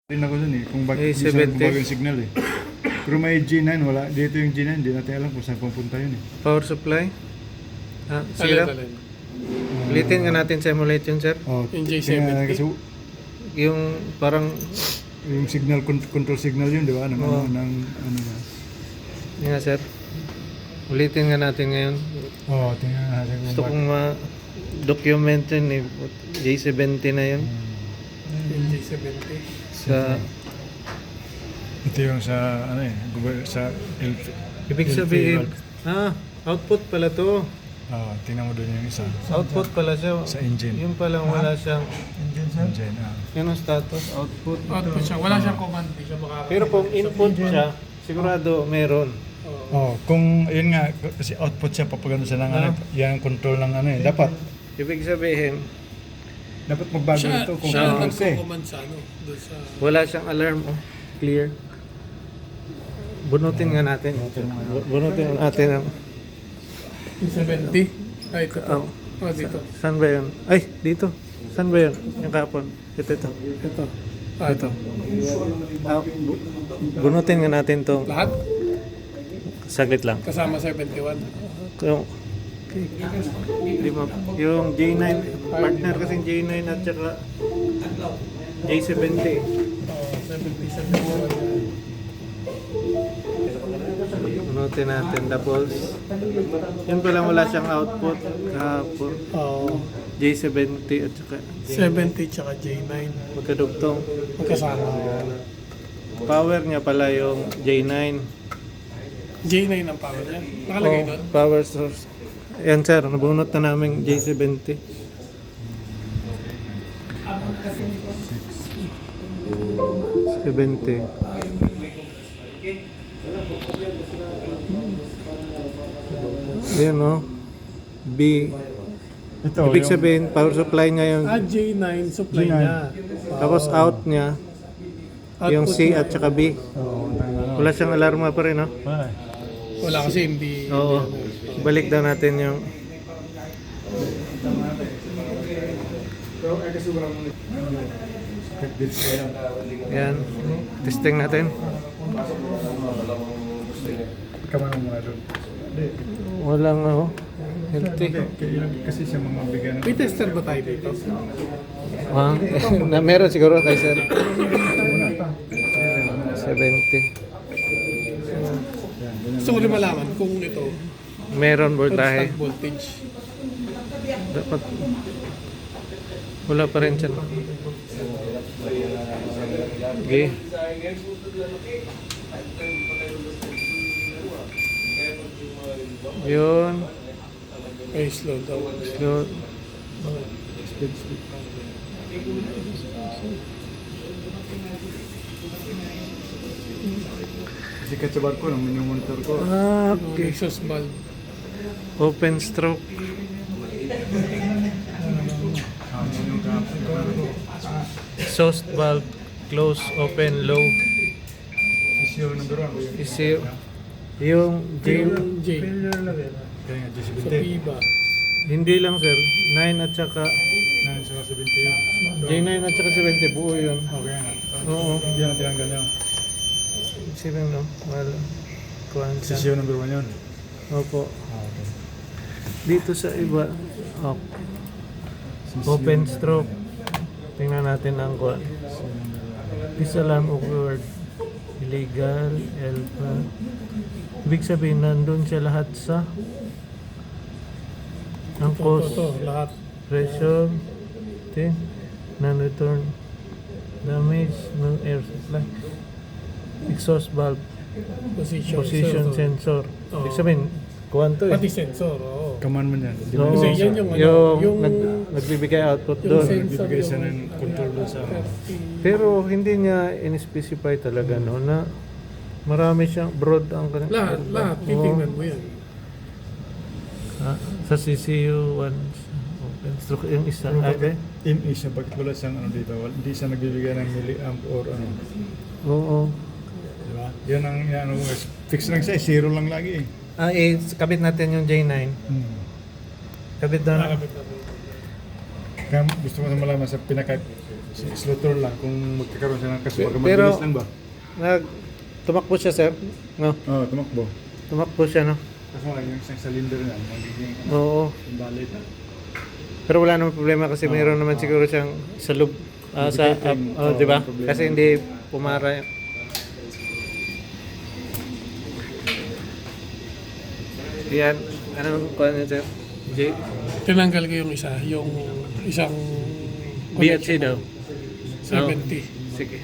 Rin ako dun kung bakit di A70. bumago yung signal Pero may G9, wala. Dito yung G9, di natin alam kung saan pupunta yun Power supply. Sige lang. Ulitin nga natin simulate yun, sir. Yung tingnan natin J70. kasi Yung parang, yung signal, control signal yun, di ba? Ng, Oo. ng ano na. yun nga, sir. Ulitin nga natin ngayon. Tingnan natin kung Gusto kong ma-document yun J70 na yun. Yung J70. Sa, Ito yung sa, sa ibig sabihin, output pala to. tingnan mo doon yung isa. Output pala siya. Sa engine. Yung palang wala siyang, Engine, yun ang status, output. Output siya. Wala siyang command. Hindi siya makakita. Pero kung input siya, sigurado meron. kung, yun nga, kasi output siya, papagano siya ng yan ang control ng Dapat Ibig sabihin, magbago Siya, ito kung siya control siya nagko-command sa doon sa... wala siyang alarm. Clear. Bunutin nga natin. Bunutin natin ang... 70. Ay, ito. Oh, Dito. saan ba yun? Ay, dito. Saan ba yun? Yung kapon. Ito. Ito. Ito. Bunutin nga natin to. Lahat? Saglit lang. Kasama 71. Yung, di ba, yung J9, partner kasing J9 at saka J70. 70, 71. Bunutin natin. Tapos, yun pa lang wala siyang output. Kahapon. J70 at saka 70 tsaka J9. magkadugtong. Magkasama. Power niya pala yung J9. J9 ang power niya. Nakalagay doon. Power source. Yan sir, nabunot na namin J70. Ayan no. B. Ito, Ibig sabihin, power supply niya yung... J9 supply J9. niya. Tapos out niya, yung Output C niya. at saka B. Wala siyang alarma pa rin, no? Wala kasi hindi... Oo. Balik daw natin yung... Yan. Testing natin. Kaman mo nga doon. Walang healthy. Kasi siya mga bigyan ng... May tester ba tayo dito? Na meron siguro kay sir. 70. Gusto ko rin malaman kung ito Meron voltahe. constant voltage. Dapat wala pa rin siya. Okay. Yun. Ay, slow down. Yun. Sikat sa barko, nang minumonitor ko. Okay. Exhaust valve. Open stroke. Exhaust valve. Close, open, low. Issue number 1. Is yung J, Yung J. Kaya nga, Sa J70. PIBA. hindi lang sir, 9 at saka 9 sa 70 yun. J9 at saka 70 buo yun. Okay nga. Oo. Hindi na tinanggal niya. Sino no? Wala. Kuhan siya. Issue number 1 yun. Opo. Okay. Dito sa iba, open stroke. Tingnan natin ang kuhan. This alarm occurred. Illegal, ELPA. Ibig sabihin, nandun siya lahat sa ang cause, Ito, lahat. pressure, non-return damage, no air supply, exhaust valve, position sensor. Oo. Ibig sabihin, kuhan to Pati sensor, oo. Kaman mo niyan. Di Oo. ba? Kasi yan yung yung yung- nagbibigay output yung doon. sensor Bibigay siya yung ng control doon sa... Pero hindi niya in-specify talaga no na marami siyang broad ang kanyang Lahat, titingnan mo yan. Sa CCU 1 open stroke yung isa. Pero Okay. bakit in siya, bakit wala siyang dito? Hindi siya nagbibigay ng milliamp or Oo. Di ba? Yan ang fix lang siya, zero lang lagi Kabit natin yung J9. Kabit na. Kaya gusto mo na malaman sa pinaka slow turn lang kung magkakaroon siya ng kasi baka Pero- mabilis lang ba? Tumakbo siya, sir. No, Oo, tumakbo. tumakbo siya, no? Kasi nga yung isang cylinder na, magiging Oo. invalid na. Pero wala namang problema kasi mayroon naman siguro siyang sa loob, sa up, Indicating, di ba? problema. Kasi hindi pumara. Yan, anong kuha niya, sir? J? Tinanggal ko yung isa, yung isang BHC daw. 70. Sige.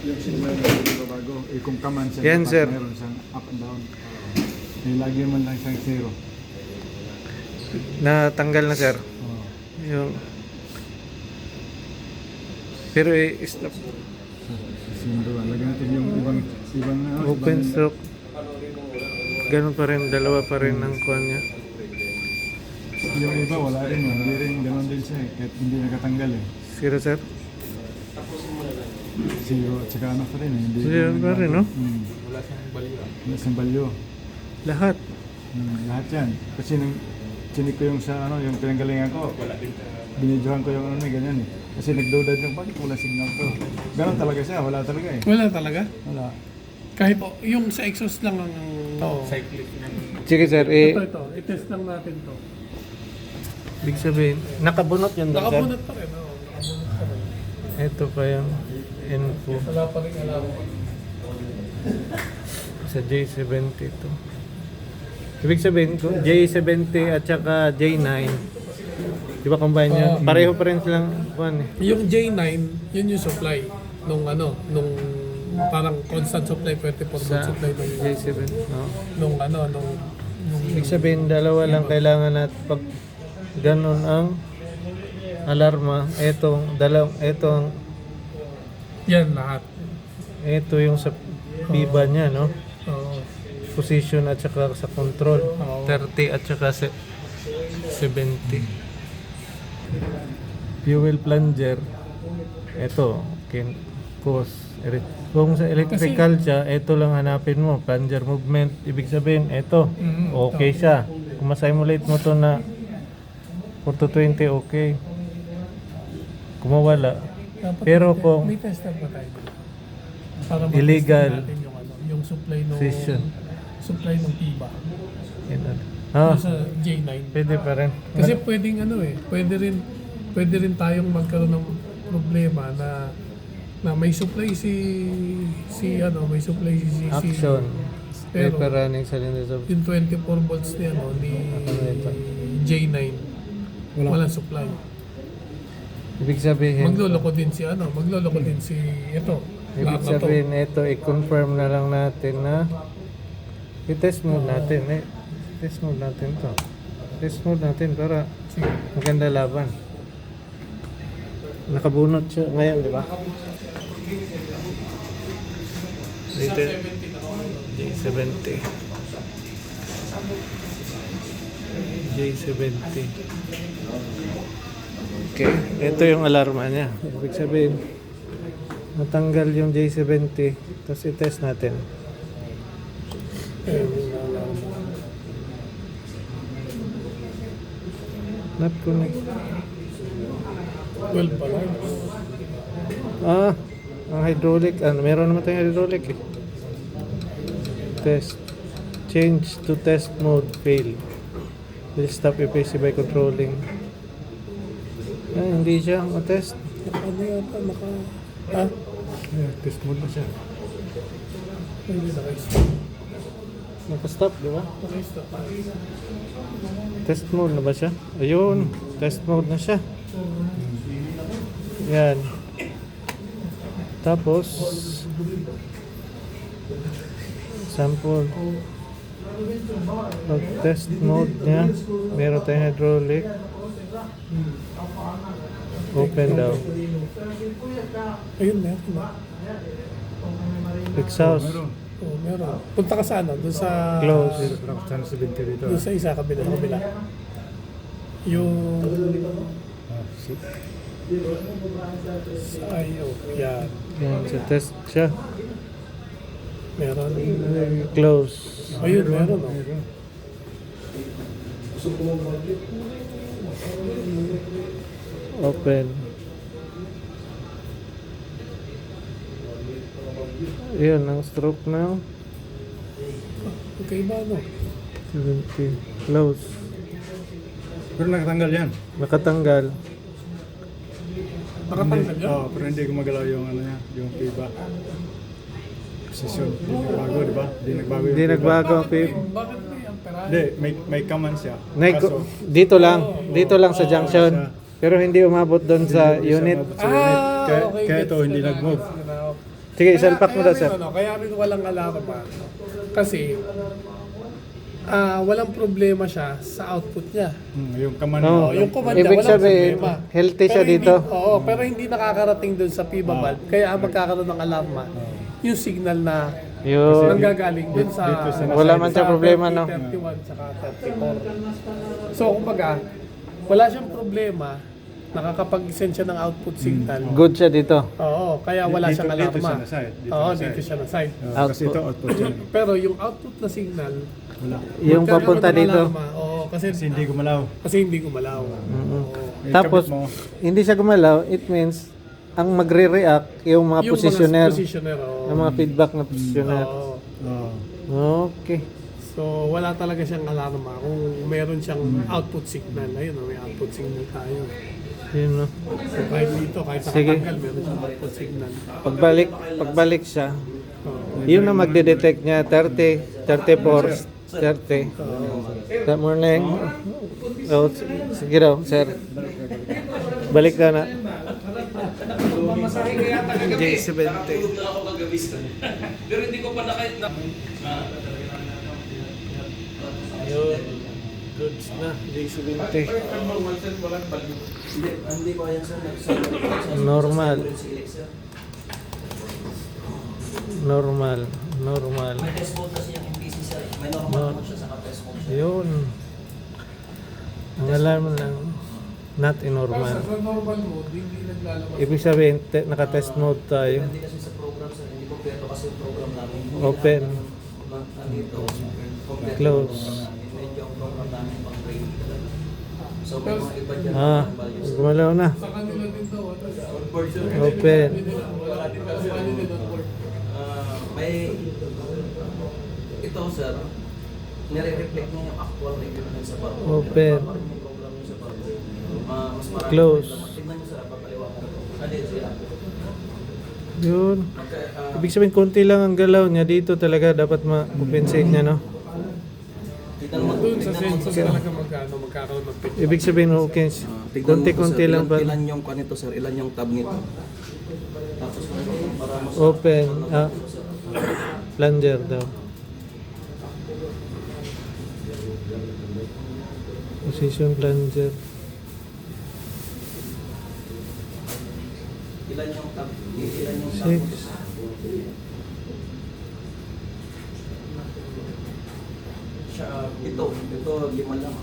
Yung signal na bago, kung kaman siya, Yan, dapat sir. meron siyang up and down. Lagi man lang siyang zero. Natanggal na, sir. Oo. Yung... Pero stop. Sindo, lagyan natin yung ibang Open stroke. Ganun pa rin, dalawa pa rin ang kuha niya. Yung iba, wala rin. Hindi rin, ganun din siya eh. Kahit hindi nakatanggal eh. Zero, sir. Zero, at saka ano pa rin eh. Hindi Zero pa rin, no? Wala siyang balyo. Lahat. Lahat yan. Kasi nung chinik ko yung sa ano, yung pinanggalingan ko, binidyohan ko yung ano eh, ganyan eh. Kasi nagdudad yung, bakit wala signal to? Ganun talaga siya, wala talaga eh. Wala talaga. Wala. Kahit yung sa exhaust lang ang cyclic. Sige, sir. Ito. I-test lang natin to. Big sabihin, nakabunot yun doon, sir. Nakabunot pa rin. Nakabunot pa rin. Ito pa yung info Wala pa rin alam. sa J70 ito. Ibig sabihin, kung J70 at saka J9, di ba combine niya? Pareho pa rin silang kuhan eh. Yung J9, yun yung supply nung parang constant supply, 24 volt Sa supply nung J7, no? nung Ibig sabihin, dalawa lang kailangan at pag ganun ang alarma, etong yan lahat. ito yung sa piba niya, no? Oo. Position at saka sa control, Oo. 30 at saka 70. Fuel plunger, ito, cause. Kung sa electrical siya, ito lang hanapin mo, plunger movement, ibig sabihin, ito, Mhm, okay siya. Kung ma-simulate mo to na 4 to 20, okay. Kung mawala, Dapat pero kung may tester pa tayo. Para illegal natin yung supply ng session. supply ng PIBA. Ah, Sa J9. pwede pa rin. Kasi pwedeng pwede rin tayong magkaroon ng problema na may supply may supply si Action. pero Paper running cylinders of yung 24 volts ni ito? J9 walang supply. Ibig sabihin, Magloloko din si ito. ibig Lahat na to. sabihin ito, i-confirm na lang natin na i-test mode natin. Test mode natin to. Test mode natin para Sige. maganda laban. Nakabunot siya ngayon, di ba? Dito, J70. J70. Okay, ito yung alarma niya. Ibig sabihin, natanggal yung J70, tapos i-test natin. Not connect. 12 pa lang. Ang hydraulic, meron naman tayong hydraulic eh. Test. Change to test mode, fail. Will stop EPC by controlling. Hindi siya matest. Ano yata Test mode na siya. hindi naka-stop. Naka-stop, di ba? Naka-stop. Test mode na ba siya? Ayun, test mode na siya. Yan. Tapos, sample. Pag test mode niya, meron tayong hydraulic. Open daw. Ayun, meron na. Exhaust. Oo, meron. Punta ka sa doon sa... Close. Saan sa binti dito? Doon sa isa, kabila. Yung... sa IO. Yan. Yan, sa test siya. Meron. Close. Ayun, meron. Oh. Open. Yun, ang stroke ng Okay ba, no? 70. Close. Pero nakatanggal yan. Nakatanggal. Nakatanggal yan? Oo, pero hindi gumagalaw yung ano niya, yung piba. Posisyon, hindi nagbago, di ba? Hindi nagbago yung Hindi piba. nagbago ang pip. Bakit may amperahe? Hindi, may kaman siya. Nag- Kaso, dito lang sa junction. Pero hindi umabot doon sa hindi siya unit. mabot sa unit. Kaya, okay. kaya gets ito, ko hindi na, nag-move. gets ko na. Sige, isalpak mo daw, rin, sir. Kaya rin walang alarma. Kasi, walang problema siya sa output niya. Yung kaman Oo. Yung command niya, Ibig walang sabihin, problema. healthy siya Pero dito. Hindi, oo, pero hindi nakakarating dun sa PIBA valve. Kaya ang magkakaroon ng alarma, yung signal na Yun. nanggagaling dun sa dito siya Wala man siya problema, no? 31 saka 34. So, kumbaga, wala siyang problema, nakakapag-send siya ng output signal. Good siya dito. Oo, kaya wala Dito- siyang dito alarma. siya na side, dito Oo, na side. dito siya na side. Kasi ito, output yan. Pero yung output na signal, Wala. Yung magkakaroon papunta ng dito. alarma. Oo, kasi Kasi hindi gumalaw. hindi gumalaw. Oo. May Tapos, kabit mo. hindi siya gumalaw. It means, ang magre-react yung mga Yung positioner. positioner, oo. Ang mga feedback na positioner. Oo. Oo. Okay. So, wala talaga siyang alarma kung meron siyang output signal. Ayun, may output signal tayo. Yun, no? So, kahit dito, kahit Sige. nakatanggal, meron siyang output signal. Pagbalik siya, Oo. yun na magde-detect niya. 30, 34, 30. Good morning. Oh, sige daw, sir. Balik ka na. J70. Pero hindi ko pa nakait na... Ayun. Goods na. J70. Hindi ko ayan sir. Normal. Normal. Normal. May test mode kasi yung MPC sir. May normal mode siya sa test mode siya. Yun. Ang alarm lang. Not in Pero normal. sa normal mode, hindi naglalabas. Ibig sabihin, naka-test mode tayo. Hindi kasi sa program sir. Hindi kompleto kasi yung program namin. Open. Nandito. Kompleto Close. yung program namin. Medyo ang program namin pang training talaga. So may mga iba dyan Ah, na values. gumalaw na. Sa kanila din daw, Open. wala din kasi kanila din on board. May ito sir. Nire-reflect niya yung actual requirement sa barko. Open. Yung program niya sa barko. Mas marami. Close. Tignan niyo sir. Papaliwa ko. Dito sila. Yun. Ibig sabihin, konti lang ang galaw niya. Dito talaga dapat ma-compensate niya, no? Doon sa sensor talaga magkakaroon ng picture. Ibig sabihin, okay. Konti-konti lang ba? Ilan yung kanito sir? Ilan yung tab nito? Tapos para mas Open. Ah, plunger daw. Position plunger. ilan yung tab? Ilan yung tab? 6. Ito 5 lang.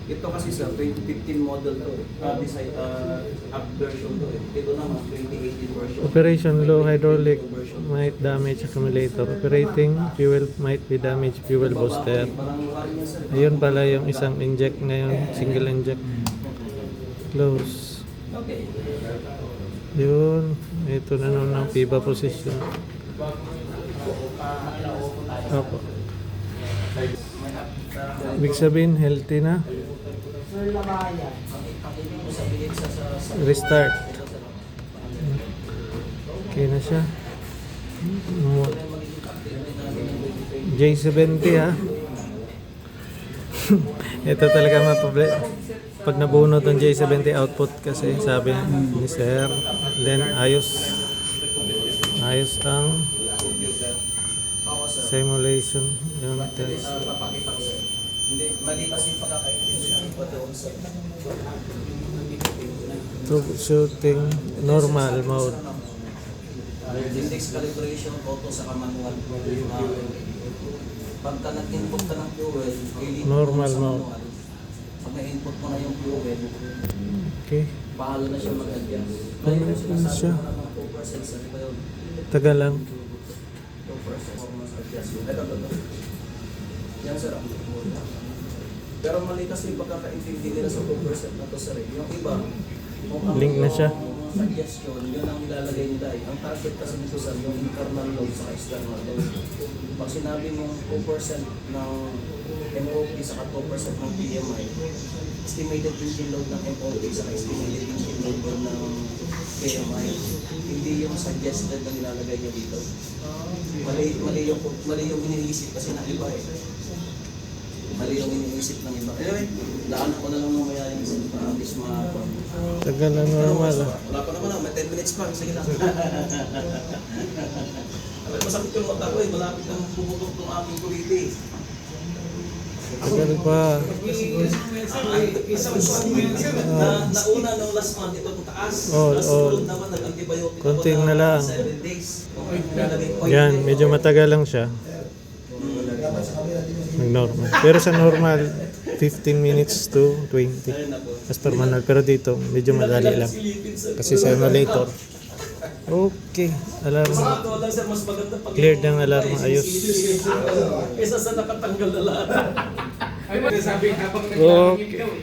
Ito kasi sa 2015 model to eh. Design, up version to eh. Ito naman 2018 version. Operation low hydraulic might damage accumulator. Operating fuel might be damage fuel booster. Parang parang yan sir. Ayun pala yung isang inject ngayon. Single inject. Close. Okay. Yun. Ito na nun ang PIBA position. Opo. Ibig sabihin, healthy na. Restart. Okay na siya. J70 ha. Ito talaga maproblema. Pag nabunod ang J70 output kasi sabi ni Sir, then ayos ang simulation yung test. Papakita ko sir. Hindi, mali kasi yung pagkakaintindi ko doon sir. Troubleshooting normal mode. Index calibration, auto sa manual. Pagka nag-input ka ng fuel, ilipot Normal mo sa mode. manual. Pag na-input mo na yung fuel, Okay. bahala na siya mag-adjust. Ano Ngayon sinasabi siya? ko na ng 2% sa diba yun? Taga lang. 2% performance adjustment. Ito. Yan sir. Pero mali kasi yung pagkakaintindi nila sa 2% na to sir. Yung iba, mukhang Link na siya. yung suggestion, yun ang ilalagay nila eh. Ang target kasi nito sa yung internal load sa external load. Pag sinabi mong 2% ng MOP sa 2% ng PMI, estimated engine load ng MOP sa estimated engine load ng PMI, hindi yung suggested na nilalagay niya dito. Mali yung iniisip kasi ng iba eh. Mali yung iniisip ng iba. Anyway, daanan ko na lang mamaya yung isa para at least Tagal na normal. Wala pa naman, may 10 minutes pa. Sige lang. Masakit yung mata ko eh. Malapit nang pumutok ng aking kuliti. Tagal pa. Nauna nung last month, ito ang taas. Oo, Last oo. month naman, nag-antibiotic ako Konting na lang. 7 days. Nalagay ko Yan, medyo matagal lang siya. Normal. Pero sa normal, 15 minutes to 20. As per manual. Pero dito, medyo madali lang. Kasi sa emulator. Okay. Alarm. Ito lang sir, mas maganda pag Cleared ng alarm. Ayos. Isa sa nakatanggal na lahat. Okay.